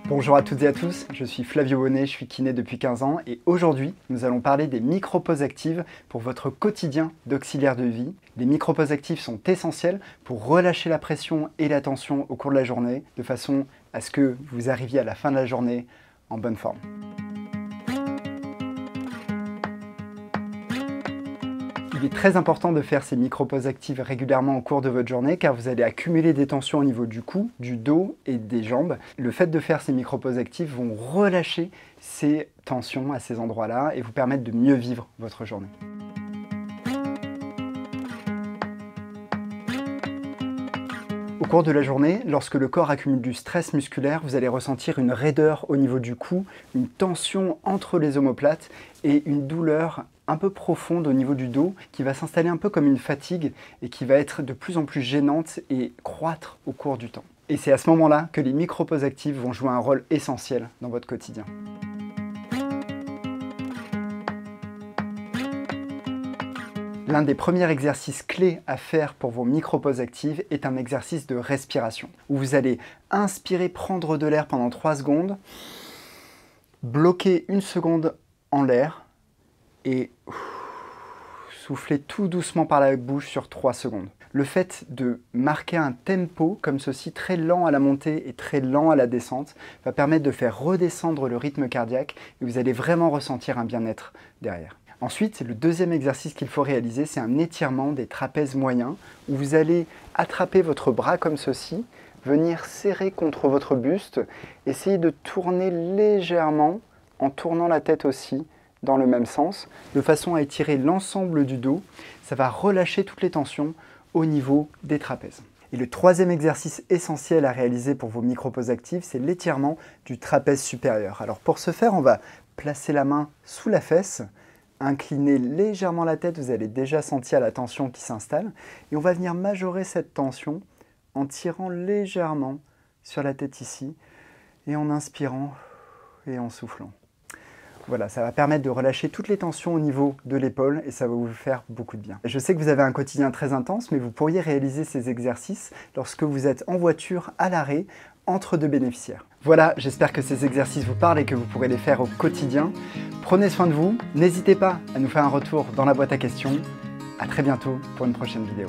Bonjour à toutes et à tous, je suis Flavio Bonnet, je suis kiné depuis 15 ans et aujourd'hui nous allons parler des micro-pauses actives pour votre quotidien d'auxiliaire de vie. Les micro-pauses actives sont essentielles pour relâcher la pression et la tension au cours de la journée de façon à ce que vous arriviez à la fin de la journée en bonne forme. Il est très important de faire ces micro-pauses actives régulièrement au cours de votre journée car vous allez accumuler des tensions au niveau du cou, du dos et des jambes. Le fait de faire ces micro-pauses actives vont relâcher ces tensions à ces endroits-là et vous permettre de mieux vivre votre journée. Au cours de la journée, lorsque le corps accumule du stress musculaire, vous allez ressentir une raideur au niveau du cou, une tension entre les omoplates et une douleur un peu profonde au niveau du dos qui va s'installer un peu comme une fatigue et qui va être de plus en plus gênante et croître au cours du temps. Et c'est à ce moment-là que les micro-pauses actives vont jouer un rôle essentiel dans votre quotidien. L'un des premiers exercices clés à faire pour vos micro-pauses actives est un exercice de respiration, où vous allez inspirer, prendre de l'air pendant 3 secondes, bloquer 1 seconde en l'air et souffler tout doucement par la bouche sur 3 secondes. Le fait de marquer un tempo comme ceci, très lent à la montée et très lent à la descente, va permettre de faire redescendre le rythme cardiaque et vous allez vraiment ressentir un bien-être derrière. Ensuite, le deuxième exercice qu'il faut réaliser, c'est un étirement des trapèzes moyens, où vous allez attraper votre bras comme ceci, venir serrer contre votre buste, essayer de tourner légèrement, en tournant la tête aussi, dans le même sens, de façon à étirer l'ensemble du dos. Ça va relâcher toutes les tensions au niveau des trapèzes. Et le troisième exercice essentiel à réaliser pour vos micro-pauses actives, c'est l'étirement du trapèze supérieur. Alors pour ce faire, on va placer la main sous la fesse, incliner légèrement la tête, vous allez déjà sentir la tension qui s'installe, et on va venir majorer cette tension en tirant légèrement sur la tête ici, et en inspirant et en soufflant. Voilà, ça va permettre de relâcher toutes les tensions au niveau de l'épaule et ça va vous faire beaucoup de bien. Je sais que vous avez un quotidien très intense, mais vous pourriez réaliser ces exercices lorsque vous êtes en voiture à l'arrêt, entre deux bénéficiaires. Voilà, j'espère que ces exercices vous parlent et que vous pourrez les faire au quotidien. Prenez soin de vous, n'hésitez pas à nous faire un retour dans la boîte à questions. À très bientôt pour une prochaine vidéo.